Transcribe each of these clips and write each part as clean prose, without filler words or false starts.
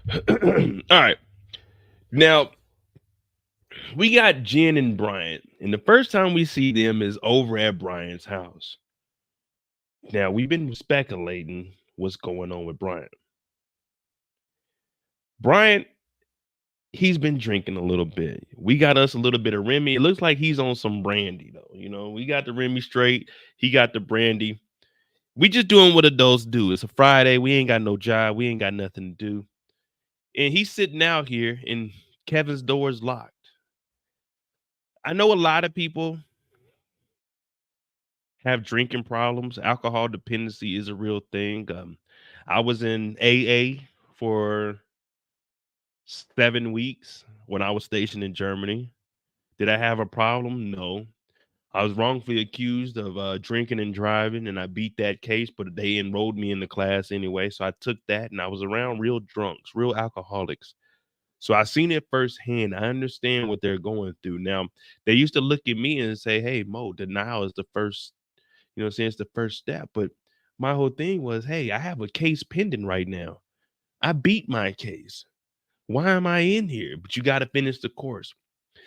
All right. Now, we got Jin and Bryant, and the first time we see them is over at Bryant's house. Now, we've been speculating what's going on with Bryant. Bryant, he's been drinking a little bit. We got us a little bit of Remy. It looks like he's on some brandy, though. You know, we got the Remy straight. He got the brandy. We just doing what adults do. It's a Friday. We ain't got no job. We ain't got nothing to do. And he's sitting out here, and Kevin's door is locked. I know a lot of people have drinking problems. Alcohol dependency is a real thing. I was in AA for 7 weeks when I was stationed in Germany. Did I have a problem? No. I was wrongfully accused of drinking and driving, and I beat that case, but they enrolled me in the class anyway. So I took that, and I was around real drunks, real alcoholics. So I seen it firsthand. I understand what they're going through. Now, they used to look at me and say, "Hey, Mo, denial is the first, you know what I'm saying, it's the first step." But my whole thing was, hey, I have a case pending right now. I beat my case. Why am I in here? But you got to finish the course.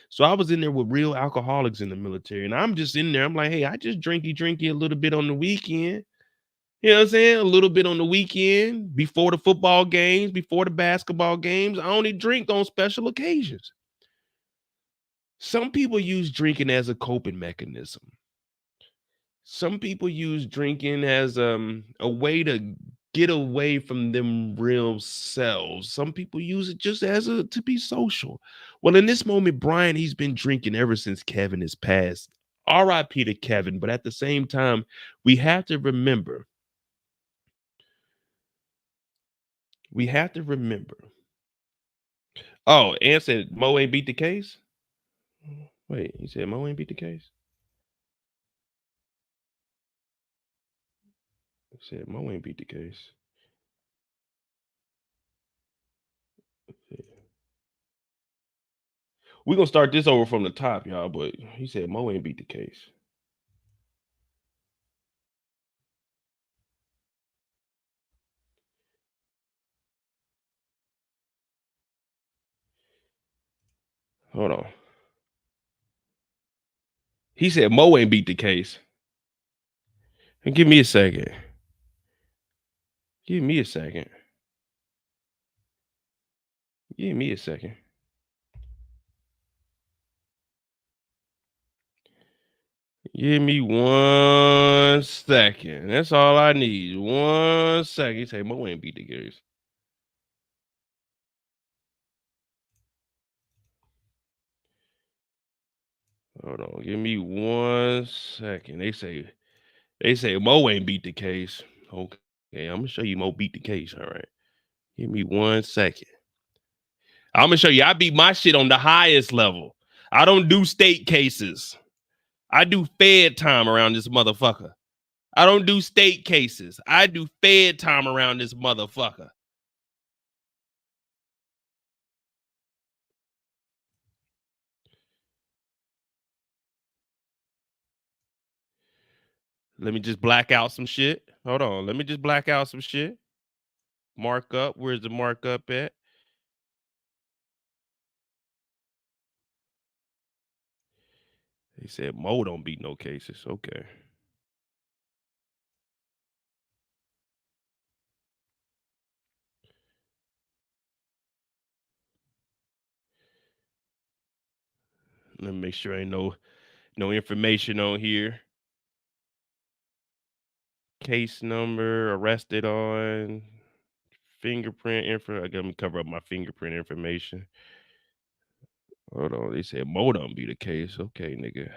So I was in there with real alcoholics in the military, and I'm just in there. I'm like, hey, I just drinky a little bit on the weekend. You know what I'm saying? A little bit on the weekend, before the football games, before the basketball games. I only drink on special occasions. Some people use drinking as a coping mechanism. Some people use drinking as a way to get away from them real selves. Some people use it just as a to be social. Well, in this moment, Brian, he's been drinking ever since Kevin has passed. R.I.P. to Kevin, but at the same time, we have to remember. We have to remember. Oh, Ann said Mo ain't beat the case. Wait, he said Mo ain't beat the case. He said Mo ain't beat the case. We're gonna start this over from the top, y'all. But he said Mo ain't beat the case. Hold on. He said Mo ain't beat the case. Give me a second. Give me a second. Give me a second. Give me 1 second. That's all I need. 1 second. He said Mo ain't beat the case. Hold on. Give me 1 second. They say Mo ain't beat the case. Okay. I'm gonna show you Mo beat the case. All right. Give me 1 second. I'm gonna show you. I beat my shit on the highest level. I don't do state cases. I do fed time around this motherfucker. I don't do state cases. I do fed time around this motherfucker. Let me just black out some shit. Hold on. Let me just black out some shit. Mark up. Where's the markup at? He said Mo don't beat no cases. Okay. Let me make sure ain't no information on here. Case number, arrested on, fingerprint info. I got me cover up my fingerprint information. Hold on. They said Mo don't be the case. Okay, nigga.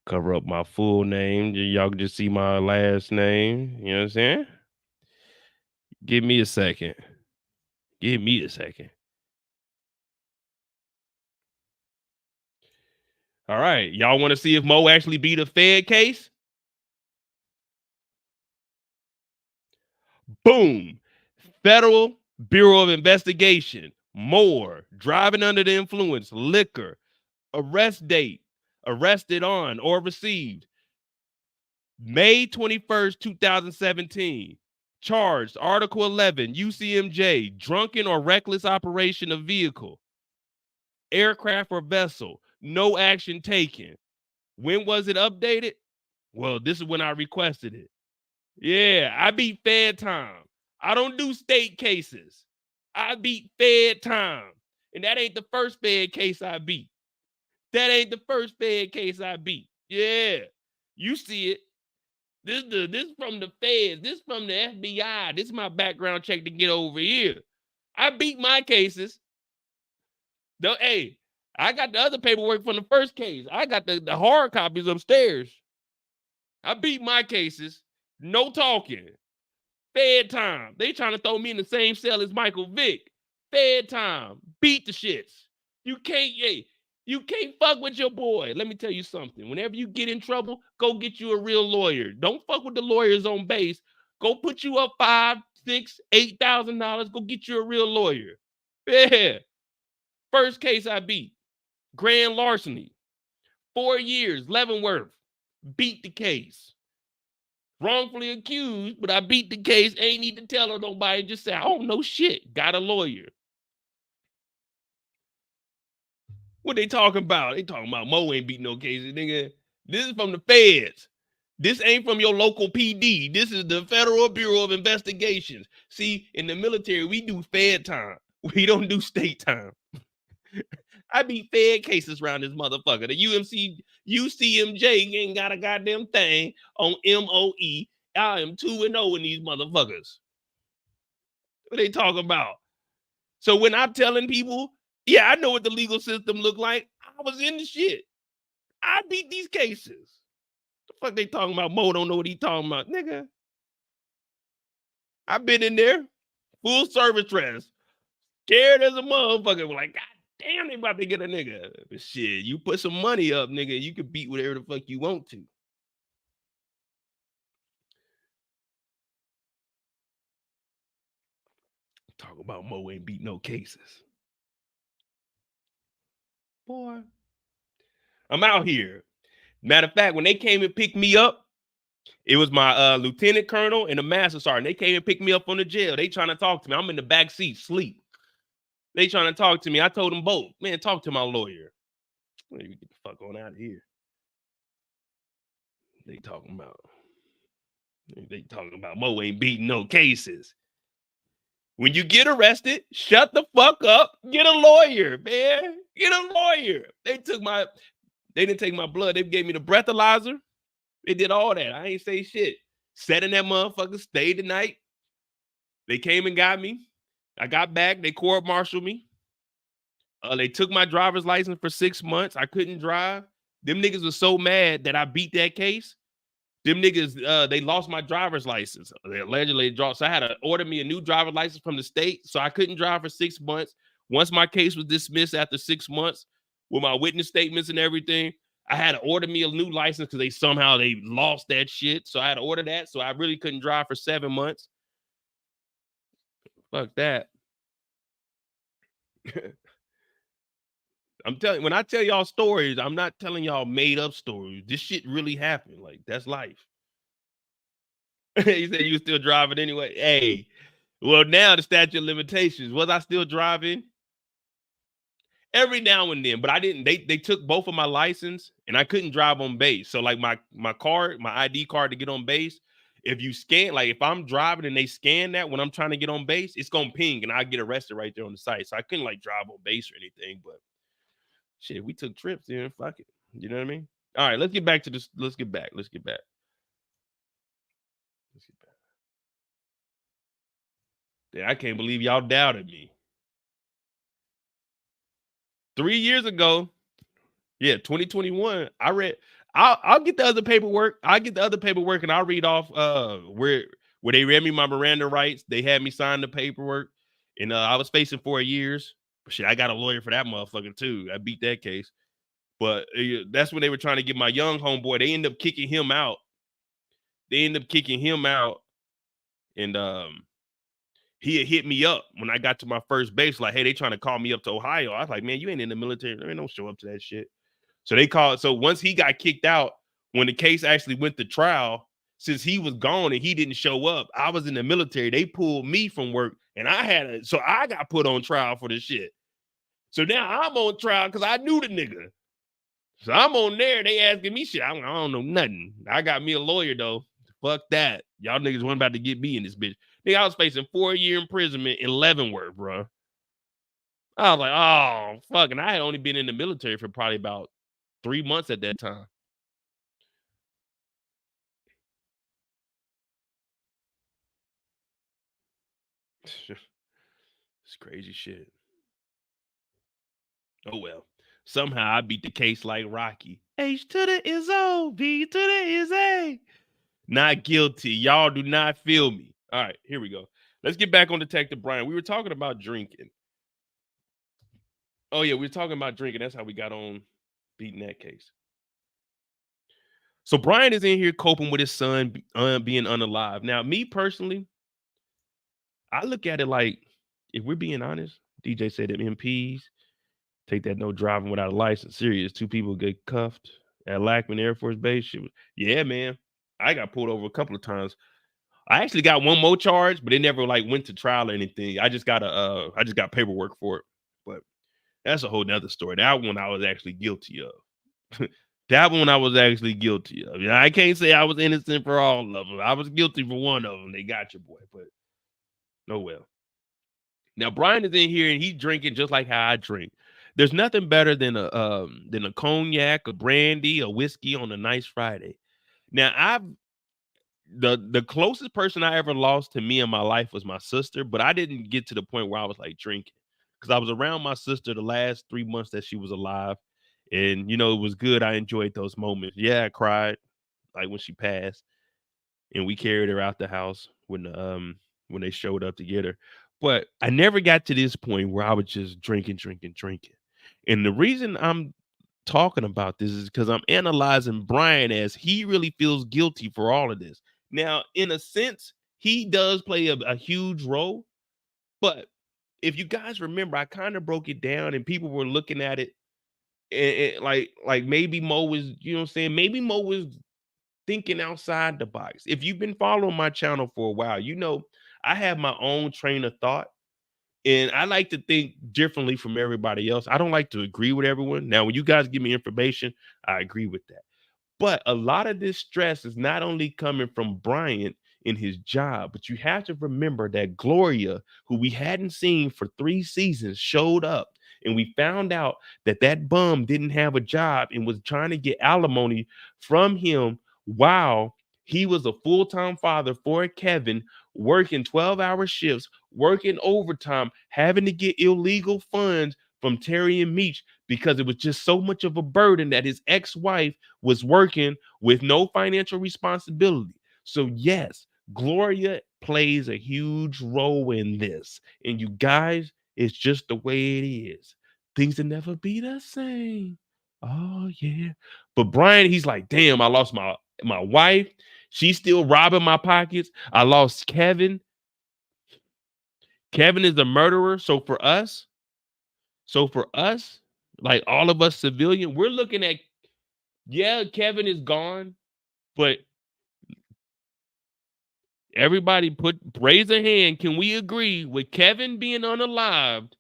Cover up my full name. Y'all can just see my last name. You know what I'm saying? Give me a second. Give me a second. All right. Y'all want to see if Mo actually beat a Fed case? Boom. Federal Bureau of Investigation. More. Driving under the influence. Liquor. Arrest date. Arrested on or received May 21st, 2017. Charged, Article 11, UCMJ, drunken or reckless operation of vehicle, aircraft or vessel, no action taken. When was it updated? Well, this is when I requested it. Yeah, I beat Fed time. I don't do state cases. I beat Fed time. And that ain't the first Fed case I beat. That ain't the first Fed case I beat. Yeah, you see it. This from the feds. This from the FBI. This is my background check to get over here. I beat my cases. Hey, I got the other paperwork from the first case. I got the hard copies upstairs. I beat my cases. No talking. Fed time. They trying to throw me in the same cell as Michael Vick. Fed time. Beat the shits. You can't fuck with your boy. Let me tell you something. Whenever you get in trouble, go get you a real lawyer. Don't fuck with the lawyers on base. Go put you up $5,000, $6,000, $8,000. Go get you a real lawyer. Yeah. First case I beat. Grand larceny. 4 years. Leavenworth. Beat the case. Wrongfully accused, but I beat the case. Ain't need to tell her nobody. Just say, I don't know shit. Got a lawyer. What they talking about? They talking about Mo ain't beat no cases, nigga. This is from the feds. This ain't from your local PD. This is the Federal Bureau of Investigations. See, in the military, we do Fed time. We don't do state time. I beat Fed cases around this motherfucker. The UCMJ ain't got a goddamn thing on MOE. I am 2-0 in these motherfuckers. What they talking about? So when I'm telling people, yeah, I know what the legal system look like. I was in the shit. I beat these cases. The fuck they talking about? Mo don't know what he talking about, nigga. I've been in there, full service dress, scared as a motherfucker. We're like, God damn, they about to get a nigga. But shit, you put some money up, nigga, you can beat whatever the fuck you want to. Talk about Mo ain't beat no cases. Boy, I'm out here. Matter of fact, when they came and picked me up, it was my lieutenant colonel and the master sergeant. They came and picked me up from the jail. They trying to talk to me. I'm in the back seat, sleep. They trying to talk to me. I told them both, man, talk to my lawyer. Let me get the fuck on out of here. They talking about Mo ain't beating no cases. When you get arrested, shut the fuck up. Get a lawyer, man. Get a lawyer. They didn't take my blood. They gave me the breathalyzer. They did all that. I ain't say shit. Sat in that motherfucker, stayed the night. They came and got me. I got back. They court-martialed me. They took my driver's license for 6 months. I couldn't drive. Them niggas was so mad that I beat that case. Them niggas, they lost my driver's license. They allegedly dropped. So I had to order me a new driver's license from the state. So I couldn't drive for 6 months. Once my case was dismissed after 6 months with my witness statements and everything, I had to order me a new license because they lost that shit. So I had to order that. So I really couldn't drive for 7 months. Fuck that. I'm telling you, when I tell y'all stories, I'm not telling y'all made up stories. This shit really happened. Like, that's life. He said you still driving anyway. Hey, well, now the statute of limitations. Was I still driving? Every now and then, but I didn't. They took both of my license and I couldn't drive on base. So like my card, my ID card to get on base, if you scan, like if I'm driving and they scan that when I'm trying to get on base, it's gonna ping and I get arrested right there on the site. So I couldn't like drive on base or anything, but shit, we took trips in. Fuck it. You know what I mean? All right, let's get back to this. Let's get back. Yeah, I can't believe y'all doubted me. 3 years ago, yeah, 2021. I'll get the other paperwork. And I'll read off where they read me my Miranda rights. They had me sign the paperwork, and I was facing 4 years. But shit, I got a lawyer for that motherfucker too. I beat that case. But that's when they were trying to get my young homeboy. They ended up kicking him out. And he had hit me up when I got to my first base. Like, hey, they trying to call me up to Ohio. I was like, man, you ain't in the military. I mean, don't show up to that shit. So they called. So once he got kicked out, when the case actually went to trial, since he was gone and he didn't show up, I was in the military. They pulled me from work and so I got put on trial for this shit. So now I'm on trial because I knew the nigga. So I'm on there. They asking me shit. I don't know nothing. I got me a lawyer though. Fuck that. Y'all niggas weren't about to get me in this bitch. Nigga, I was facing 4-year imprisonment in Leavenworth, bro. I was like, oh, fuck. And I had only been in the military for probably about 3 months at that time. It's crazy shit. Oh well. Somehow I beat the case like Rocky. H to the is O, B to the is A. Not guilty. Y'all do not feel me. All right, here we go. Let's get back on Detective Bryant. We were talking about drinking. Oh yeah, we were talking about drinking. That's how we got on beating that case. So Bryant is in here coping with his son being unalive. Now, me personally, I look at it like, if we're being honest, DJ said that MPs take that no driving without a license serious. 2 people get cuffed at Lackman Air Force Base. Shit yeah, man. I got pulled over a couple of times. I actually got one more charge, but it never like went to trial or anything. I just got paperwork for it. But that's a whole nother story. That one I was actually guilty of. That one I was actually guilty of. Yeah, I can't say I was innocent for all of them. I was guilty for one of them. They got your boy, but no well. Now Brian is in here and he's drinking just like how I drink. There's nothing better than a cognac, a brandy, a whiskey on a nice Friday. Now the closest person I ever lost to me in my life was my sister, but I didn't get to the point where I was like drinking because I was around my sister the last 3 months that she was alive, and it was good. I enjoyed those moments. Yeah, I cried like when she passed, and we carried her out the house when they showed up to get her. But I never got to this point where I was just drinking, drinking, drinking. And the reason I'm talking about this is because I'm analyzing Brian as he really feels guilty for all of this. Now, in a sense, he does play a huge role, but if you guys remember, I kind of broke it down and people were looking at it and like maybe Mo was, you know what I'm saying? Maybe Mo was thinking outside the box. If you've been following my channel for a while, I have my own train of thought and I like to think differently from everybody else. I don't like to agree with everyone. Now, when you guys give me information, I agree with that. But a lot of this stress is not only coming from Bryant in his job, but you have to remember that Gloria, who we hadn't seen for 3 seasons, showed up. And we found out that that bum didn't have a job and was trying to get alimony from him while he was a full-time father for Kevin, working 12-hour shifts, working overtime, having to get illegal funds from Terry and Meech because it was just so much of a burden that his ex-wife was working with no financial responsibility. So yes, Gloria plays a huge role in this. And you guys, it's just the way it is. Things will never be the same. Oh yeah. But Brian, he's like, damn, I lost my wife. She's still robbing my pockets. I lost Kevin. Kevin is a murderer. So for us, like all of us civilian, we're looking at, yeah, Kevin is gone, but everybody raise a hand. Can we agree with Kevin being unalived?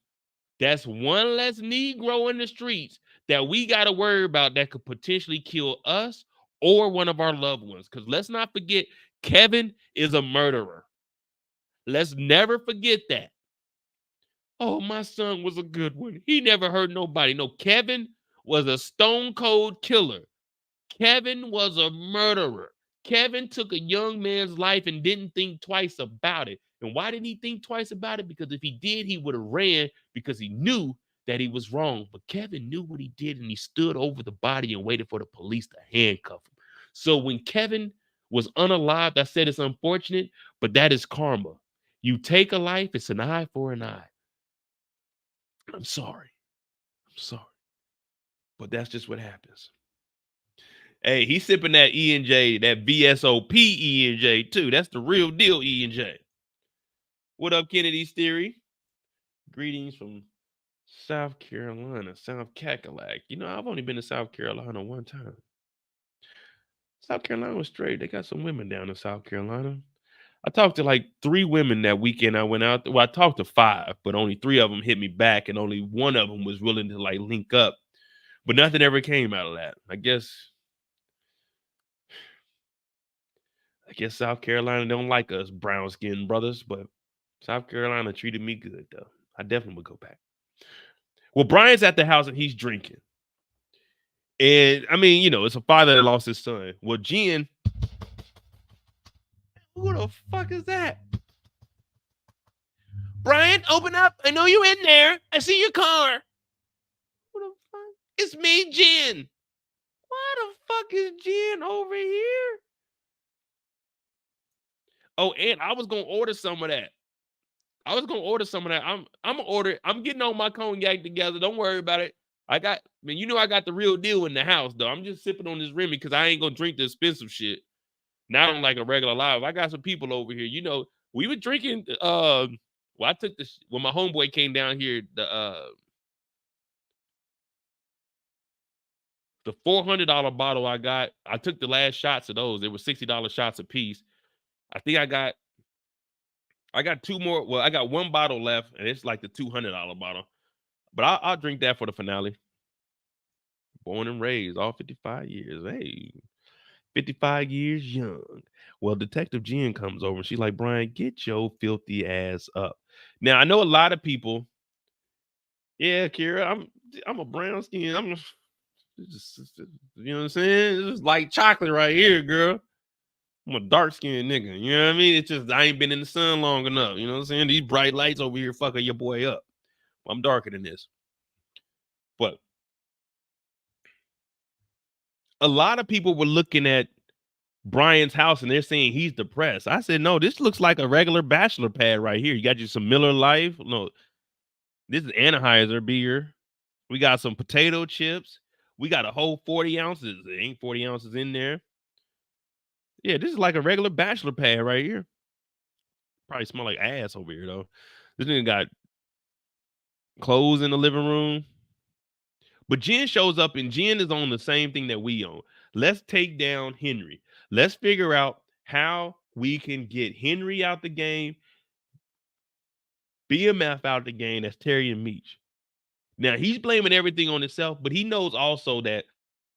That's one less Negro in the streets that we got to worry about that could potentially kill us or one of our loved ones. Because let's not forget, Kevin is a murderer. Let's never forget that. Oh, my son was a good one. He never hurt nobody. No, Kevin was a stone cold killer. Kevin was a murderer. Kevin took a young man's life and didn't think twice about it. And why didn't he think twice about it? Because if he did, he would have ran because he knew that he was wrong. But Kevin knew what he did and he stood over the body and waited for the police to handcuff him. So when Kevin was unalived, I said it's unfortunate, but that is karma. You take a life, it's an eye for an eye. I'm sorry. I'm sorry. But that's just what happens. Hey, he's sipping that E&J, that VSOP E&J too. That's the real deal E&J. What up, Kennedy's Theory? Greetings from South Carolina, South Cackalack. I've only been to South Carolina one time. South Carolina was straight. They got some women down in South Carolina. I talked to like 3 women that weekend I went out. Well, I talked to 5, but only 3 of them hit me back, and only one of them was willing to like link up. But nothing ever came out of that. I guess South Carolina don't like us brown skinned brothers, but South Carolina treated me good though. I definitely would go back. Well, Brian's at the house and he's drinking. And I mean, it's a father that lost his son. Well, Jen, who the fuck is that? Brian, open up. I know you in there. I see your car. Who the fuck? It's me, Jen. Why the fuck is Jen over here? Oh, and I was gonna order some of that. I'm gonna order. I'm getting on my cognac together. Don't worry about it. I got the real deal in the house though. I'm just sipping on this Remy because I ain't gonna drink the expensive shit. Not on like a regular live. I got some people over here. We were drinking. I took this when my homeboy came down here. The $400 bottle I got. I took the last shots of those. They were $60 shots a piece. I think I got 2 more. Well, I got 1 bottle left, and it's like the $200 bottle. But I'll drink that for the finale. Born and raised, all 55 years. Hey, 55 years young. Well, Detective Jen comes over and she's like, Brian, get your filthy ass up. Now, I know a lot of people. Yeah, Kira, I'm a brown skin. You know what I'm saying? It's just like chocolate right here, girl. I'm a dark skinned nigga. You know what I mean? It's just I ain't been in the sun long enough. You know what I'm saying? These bright lights over here fucking your boy up. I'm darker than this. But a lot of people were looking at Brian's house and they're saying he's depressed. I said, no, this looks like a regular bachelor pad right here. You got you some Miller Lite. No, this is Anheuser beer. We got some potato chips. We got a whole 40 ounces. There ain't 40 ounces in there. Yeah, this is like a regular bachelor pad right here. Probably smell like ass over here, though. This nigga got clothes in the living room. But Jen shows up and Jen is on the same thing that we own. Let's take down Henri. Let's figure out how we can get Henri out the game, BMF out the game. That's Terry and Meech. Now, he's blaming everything on himself, but he knows also that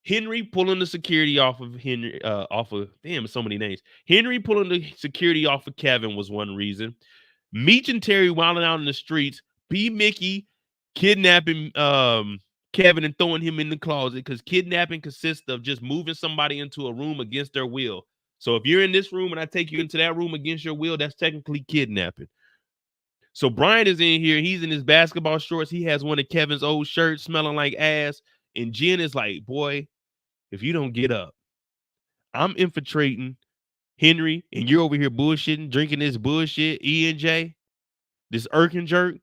Henri pulling the security off of so many names. Henri pulling the security off of Kevin was one reason. Meech and Terry wilding out in the streets. B. Mickey kidnapping Kevin and throwing him in the closet because kidnapping consists of just moving somebody into a room against their will. So if you're in this room and I take you into that room against your will, that's technically kidnapping. So Brian is in here. He's in his basketball shorts. He has one of Kevin's old shirts smelling like ass. And Jen is like, boy, if you don't get up, I'm infiltrating Henri and you're over here bullshitting, drinking this bullshit, E&J, this irk and jerk.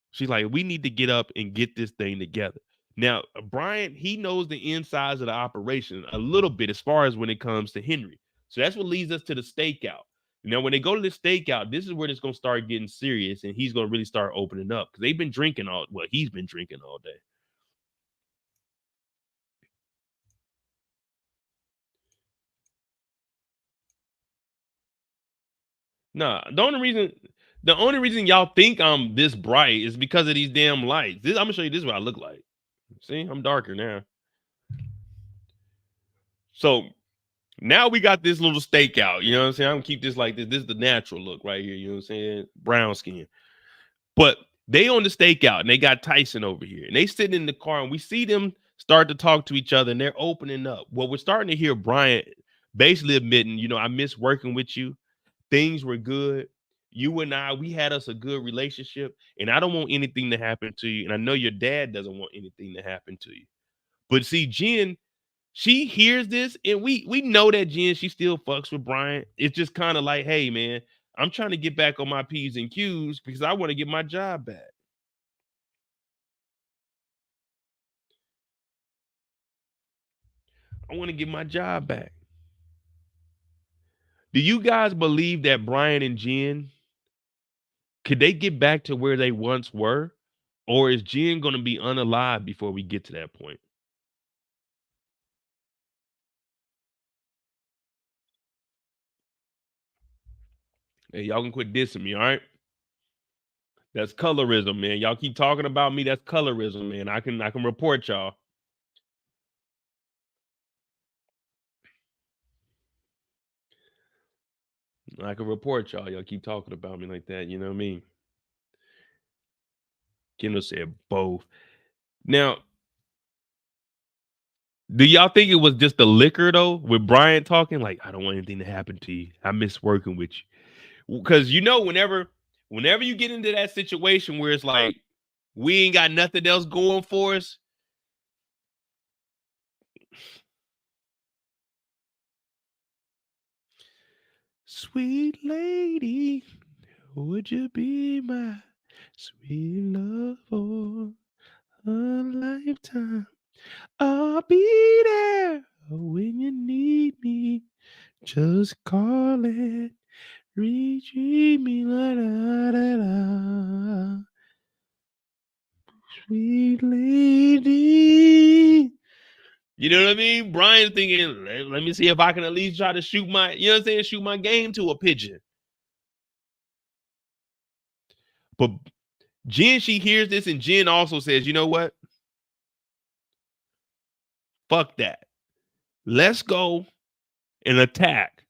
She's like, we need to get up and get this thing together. Now, Brian, he knows the insides of the operation a little bit as far as when it comes to Henri. So that's what leads us to the stakeout. Now, when they go to the stakeout, this is where it's going to start getting serious and he's going to really start opening up because they've been drinking he's been drinking all day. Nah, the only reason y'all think I'm this bright is because of these damn lights. I'm gonna show you this is what I look like. See, I'm darker now. So now we got this little stakeout. You know what I'm saying? I'm gonna keep this like this. This is the natural look right here. You know what I'm saying? Brown skin. But they on the stakeout and they got Tyshon over here. And they sitting in the car and we see them start to talk to each other and they're opening up. Well, we're starting to hear Bryant basically admitting, I miss working with you. Things were good. You and we had us a good relationship, and I don't want anything to happen to you. And I know your dad doesn't want anything to happen to you. But see, Jen, she hears this, and we know that Jen, she still fucks with Brian. It's just kind of like, hey, man, I'm trying to get back on my P's and Q's because I want to get my job back. I want to get my job back. Do you guys believe that Brian and Jen could they get back to where they once were? Or is Jen going to be unalive before we get to that point? Hey, y'all can quit dissing me, all right? That's colorism, man. Y'all keep talking about me. That's colorism, man. I can report y'all. I can report y'all. Y'all keep talking about me like that. You know what I mean? Kendall said both. Now, do y'all think it was just the liquor though? With Bryant talking, like, I don't want anything to happen to you. I miss working with you. Because whenever you get into that situation where it's like we ain't got nothing else going for us. Sweet lady, would you be my sweet love for a lifetime? I'll be there when you need me. Just call it. Retrieve me, la da da da. Sweet lady. You know what I mean? Brian's thinking, let me see if I can at least try to shoot my, you know what I'm saying, shoot my game to a pigeon. But Jen, she hears this, and Jen also says, you know what? Fuck that. Let's go and attack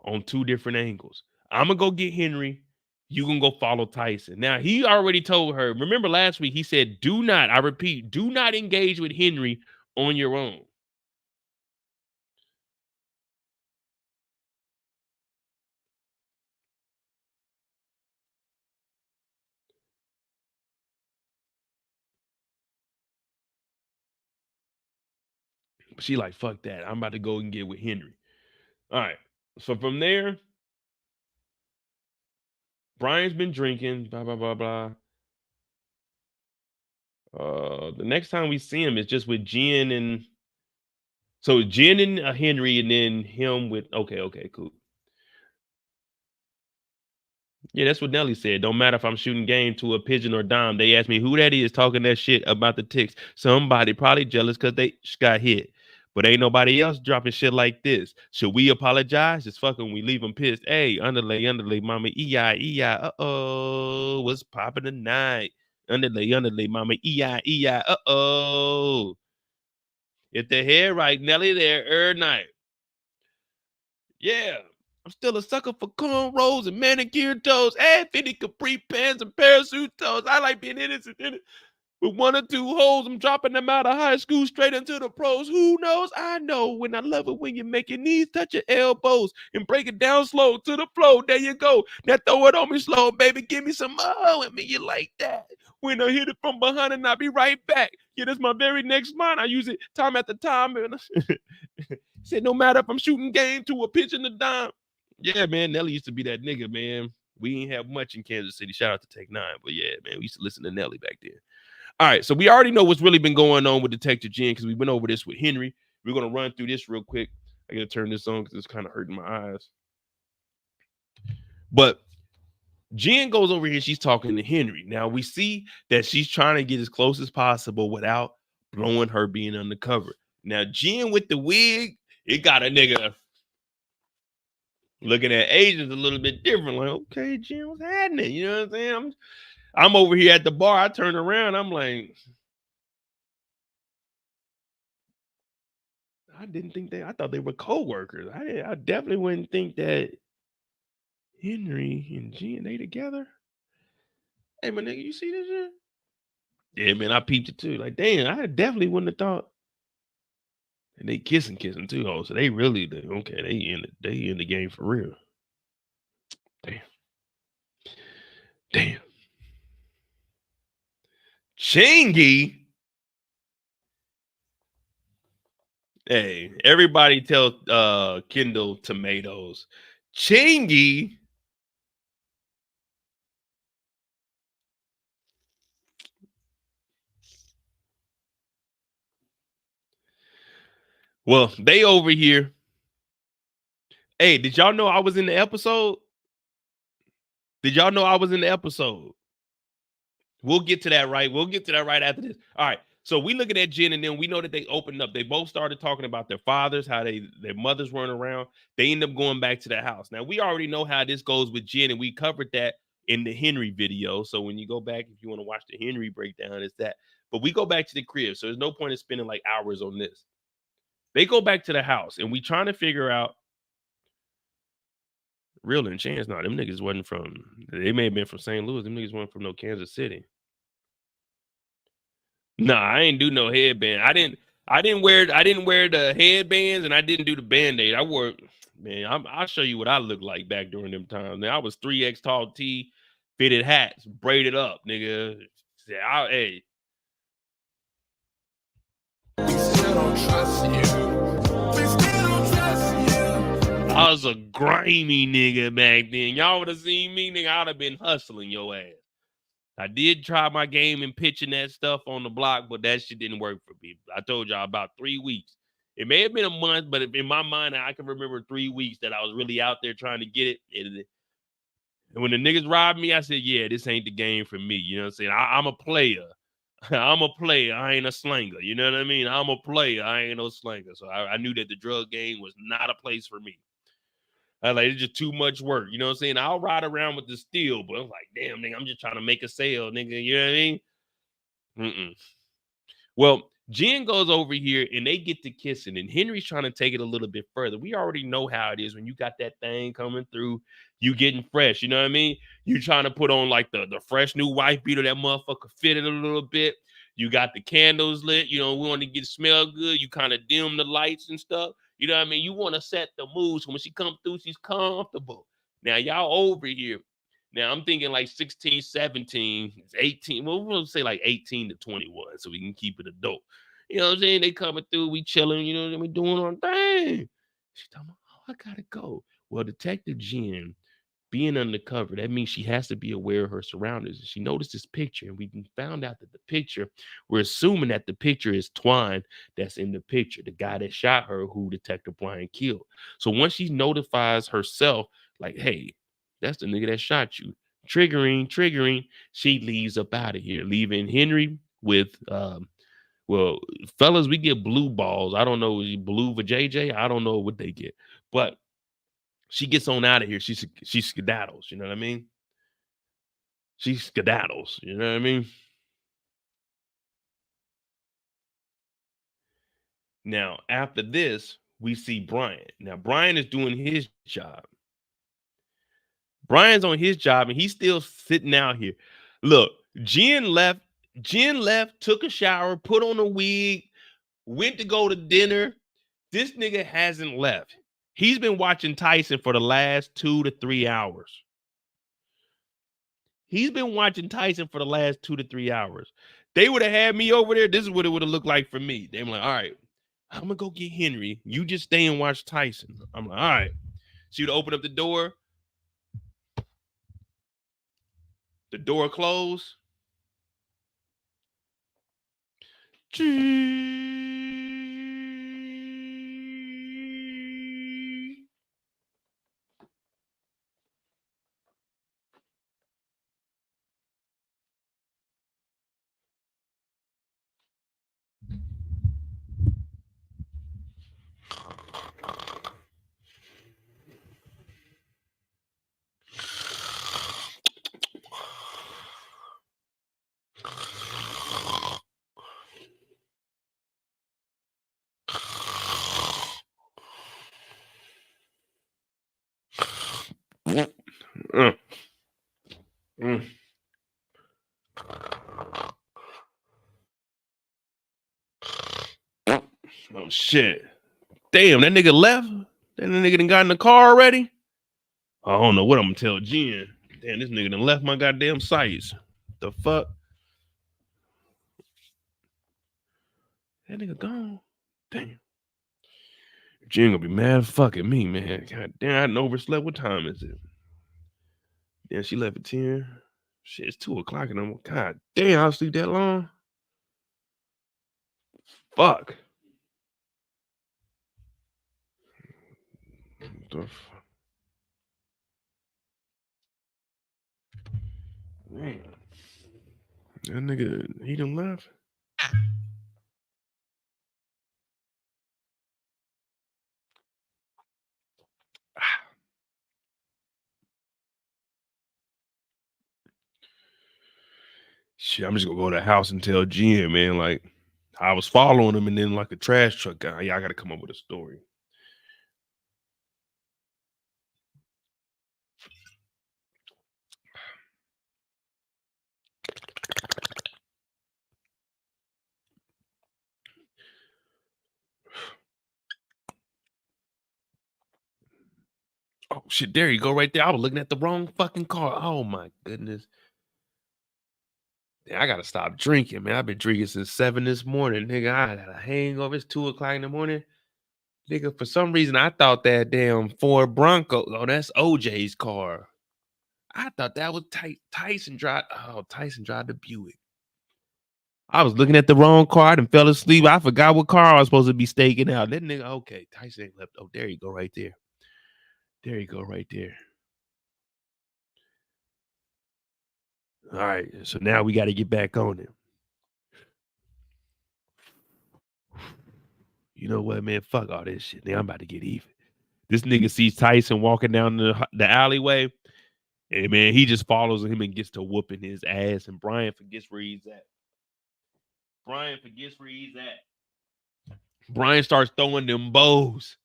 on two different angles. I'm going to go get Henri. You can go follow Tyshon. Now, he already told her, remember last week, he said, do not, I repeat, do not engage with Henri on your own. But she like, fuck that. I'm about to go and get with Henri. All right. So from there, Brian's been drinking, blah, blah, blah, blah. The next time we see him is just with Jen and Jen and Henri, and then him with okay, cool. Yeah, that's what Nelly said. Don't matter if I'm shooting game to a pigeon or dime. They asked me who that is talking that shit about the ticks. Somebody probably jealous because they got hit. But ain't nobody else dropping shit like this. Should we apologize? Just fucking we leave them pissed. Hey, underlay, mama, EI. Uh-oh. What's popping tonight? Underlay, mama, EI. Uh-oh. If the hair right, Nelly there every night. Yeah. I'm still a sucker for cornrows and manicured toes, and fitted capri pants and parachute toes. I like being innocent in it. With one or two holes, I'm dropping them out of high school straight into the pros. Who knows? I know when I love it when you make your knees touch your elbows and break it down slow to the flow. There you go. Now throw it on me slow, baby. Give me some more with me. You like that? When I hit it from behind and I'll be right back. Yeah, that's my very next line. I use it time after time. Said no matter if I'm shooting game to a pitch in the dime. Yeah, man. Nelly used to be that nigga, man. We ain't have much in Kansas City. Shout out to Take 9. But yeah, man, we used to listen to Nelly back then. All right, so we already know what's really been going on with Detective Jen because we went over this with Henri. We're going to run through this real quick. I got to turn this on because it's kind of hurting my eyes. But Jen goes over here. She's talking to Henri. Now, we see that she's trying to get as close as possible without blowing her being undercover. Now, Jen with the wig, it got a nigga looking at Asians a little bit different. Like, okay, Jen, what's happening? You know what I'm saying? I'm over here at the bar. I turn around. I'm like, I didn't think I thought they were co-workers. I definitely wouldn't think that Henri and Jen, they together. Hey, my nigga, you see this shit? Yeah, man, I peeped it too. Like, damn, I definitely wouldn't have thought. And they kissing too. Oh, so they really okay. They in the game for real. Damn. Chingy. Hey, everybody tell Kendall tomatoes. Chingy. Well, they over here. Hey, did y'all know I was in the episode? Did y'all know I was in the episode? We'll get to that right. We'll get to that right after this. All right. So we looking at Jin, and then we know that they opened up. They both started talking about their fathers, how their mothers weren't around. They end up going back to the house. Now we already know how this goes with Jin, and we covered that in the Henri video. So when you go back, if you want to watch the Henri breakdown, it's that. But we go back to the crib, so there's no point in spending like hours on this. They go back to the house, and we trying to figure out. Real and Chance, no, them niggas wasn't from. They may have been from St. Louis. Them niggas weren't from no Kansas City. Nah, I ain't do no headband. I didn't wear the headbands, and I didn't do the band-aid. I wore, man, I'll show you what I looked like back during them times. Now I was 3X tall T, fitted hats, braided up, nigga. Hey. We still don't trust you. We still don't trust you. I was a grimy nigga back then. Y'all would have seen me, nigga. I'd have been hustling your ass. I did try my game and pitching that stuff on the block, but that shit didn't work for me. I told y'all about 3 weeks. It may have been a month, but in my mind, I can remember 3 weeks that I was really out there trying to get it. And when the niggas robbed me, I said, yeah, this ain't the game for me. You know what I'm saying? I'm a player. I'm a player. I ain't a slanger. You know what I mean? I'm a player. I ain't no slanger. So I knew that the drug game was not a place for me. I like it's just too much work. You know what I'm saying? I'll ride around with the steel, but I'm like, damn, nigga, I'm just trying to make a sale, nigga. You know what I mean? Mm-mm. Well, Jin goes over here and they get to kissing, and Henri's trying to take it a little bit further. We already know how it is when you got that thing coming through, you getting fresh. You know what I mean? You trying to put on like the fresh new wife beater, that motherfucker fitted a little bit. You got the candles lit. You know, we want to get smell good. You kind of dim the lights and stuff. You know what I mean? You want to set the mood so when she come through, she's comfortable. Now, y'all over here. Now, I'm thinking like 16, 17, 18. Well, we'll say like 18 to 21 so we can keep it adult. You know what I'm saying? They coming through, we chilling, you know, we doing our thing. She talking about, oh, I gotta go. Well, Detective Jin, being undercover, that means she has to be aware of her surroundings. She noticed this picture, and we found out that the picture, we're assuming that the picture is Twine that's in the picture, the guy that shot her, who Detective Bryant killed. So once she notifies herself, like, hey, that's the nigga that shot you. Triggering, she leaves up out of here, leaving Henri with, well, fellas, we get blue balls. I don't know, blue for JJ. I don't know what they get, but she gets on out of here. She skedaddles. You know what I mean? She skedaddles. You know what I mean? Now, after this, we see Bryant. Now, Bryant is doing his job. Brian's on his job, and he's still sitting out here. Look, Jin left, took a shower, put on a wig, went to go to dinner. This nigga hasn't left. He's been watching Tyshon for the last 2 to 3 hours. He's been watching Tyshon for the last 2 to 3 hours. They would have had me over there. This is what it would have looked like for me. They were like, all right, I'm going to go get Henri. You just stay and watch Tyshon. I'm like, all right. She would open up the door. The door closed. Oh shit. Damn, that nigga left. That nigga done got in the car already. I don't know what I'm gonna tell Jin. Damn, this nigga done left my goddamn sights. The fuck? That nigga gone. Damn. Jin gonna be mad fucking me, man. God damn, I done overslept. What time is it? Damn, she left at 10. Shit, it's 2 o'clock and I'm god damn, I'll sleep that long. Fuck. The fuck? Man. That nigga, he done left. shit, I'm just gonna go to the house and tell Jin, man, like I was following him and then like a trash truck guy. Yeah, I gotta come up with a story. Oh shit, there you go right there. I was looking at the wrong fucking car. Oh my goodness. I gotta stop drinking, man. I've been drinking since 7 this morning, nigga. I got a hangover. It's 2 o'clock in the morning. Nigga, for some reason, I thought that damn Ford Bronco. Oh, that's OJ's car. I thought that was Tyshon drive. Oh, Tyshon drive the Buick. I was looking at the wrong car and fell asleep. I forgot what car I was supposed to be staking out. That nigga, okay, Tyshon ain't left. Oh, there you go right there. There you go right there. All right, so now we got to get back on it. You know what, man? Fuck all this shit. Nigga, I'm about to get even. This nigga sees Tyshon walking down the alleyway, and man, he just follows him and gets to whooping his ass. And Bryant forgets where he's at. Bryant starts throwing them bows.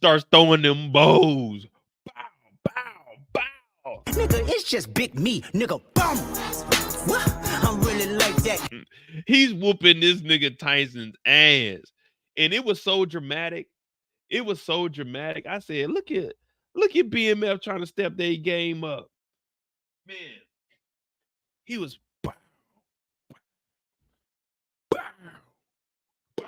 Bow, bow. Nigga, it's just big me, nigga. Boom. I'm really like that. He's whooping this nigga Tyshon's ass. And it was so dramatic. I said, look at BMF trying to step their game up. Man, he was bow, bow, bow.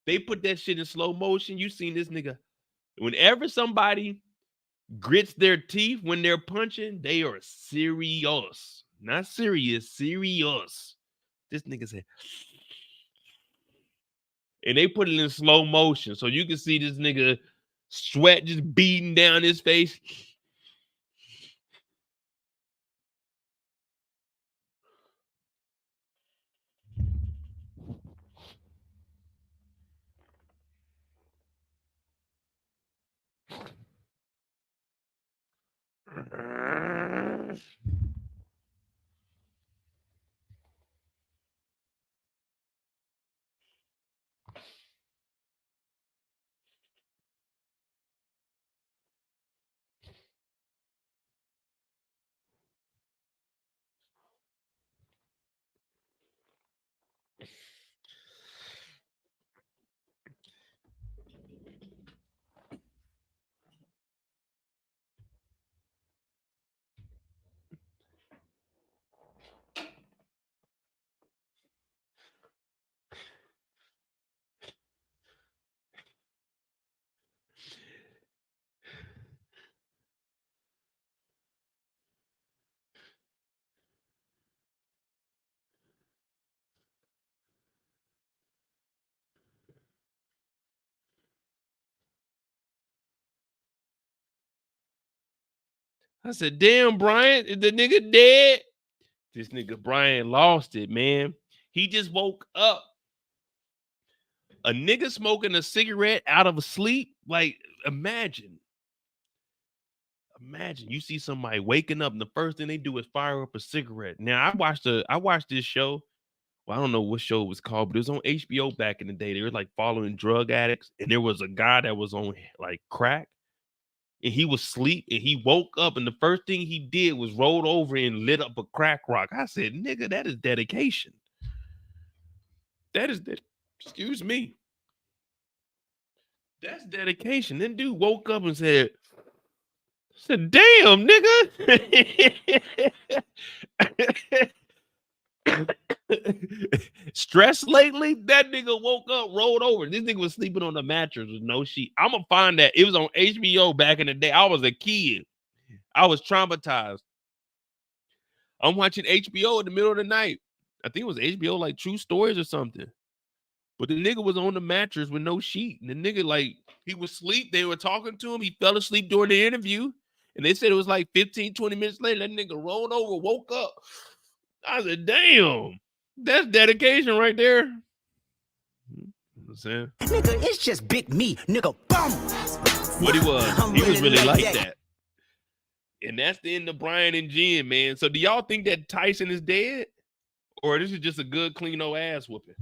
They put that shit in slow motion. You seen this nigga. Whenever somebody grits their teeth when they're punching, they are serious. Not serious, serious. This nigga said, and they put it in slow motion. So you can see this nigga sweat just beating down his face. I said, damn, Bryant, is the nigga dead? This nigga Bryant lost it, man. He just woke up. A nigga smoking a cigarette out of a sleep. Like, imagine you see somebody waking up and the first thing they do is fire up a cigarette. Now, I watched this show. Well, I don't know what show it was called, but it was on HBO back in the day. They were like following drug addicts, and there was a guy that was on like crack, and he was asleep, and he woke up, and the first thing he did was rolled over and lit up a crack rock. I said, nigga, that is dedication. Excuse me. That's dedication. Then dude woke up and said, damn, nigga. Stress lately? That nigga woke up, rolled over. This nigga was sleeping on the mattress with no sheet. I'm gonna find that. It was on HBO back in the day. I was a kid. I was traumatized. I'm watching HBO in the middle of the night. I think it was HBO, like True Stories or something. But the nigga was on the mattress with no sheet. And the nigga, like, he was asleep. They were talking to him. He fell asleep during the interview. And they said it was like 15, 20 minutes later. That nigga rolled over, woke up. I said, damn, that's dedication right there. You know what I'm saying? Nigga, it's just big me, nigga. Boom. What he was. I'm He was really like that. that. And that's the end of Bryant and Jin, man. So do y'all think that Tyshon is dead? Or this is just a good, clean old ass whooping?